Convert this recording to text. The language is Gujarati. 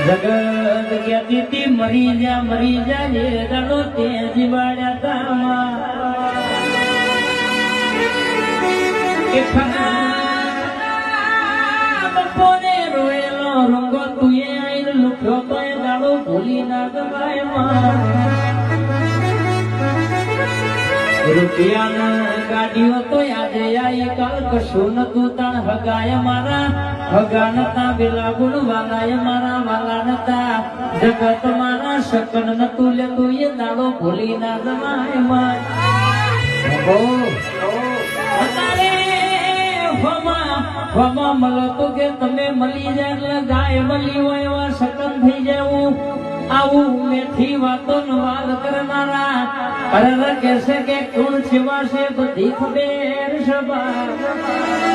જગત કહેતી તી મરી જા એ દાડો તે જીવાડ્યા તામાં કે બપોરે રોયેલો રંગો તુએ આઈને લુખ્યો તો એ દાડો ભૂલી ના ગવાય માં રૂપિયાના ગાડીઓ તો યાદે આઈ કાલ કશું નતું તાણ હગાય મારા હગા નતા વેલા ગુણ વાલાય મારા વાલા નતા જગત મારા શકન નતું લેતું એ દાડો ભૂલી ના જમાય માં હમા મળો તો કે તમે મળી જાય એટલે ગાય મળી હોય એવા શકન થઈ જવું આવું મેઠી વાતો ન વાલ કરનારા અરે કેસે કે કોણ છેવા છે બધી ખબેર સભા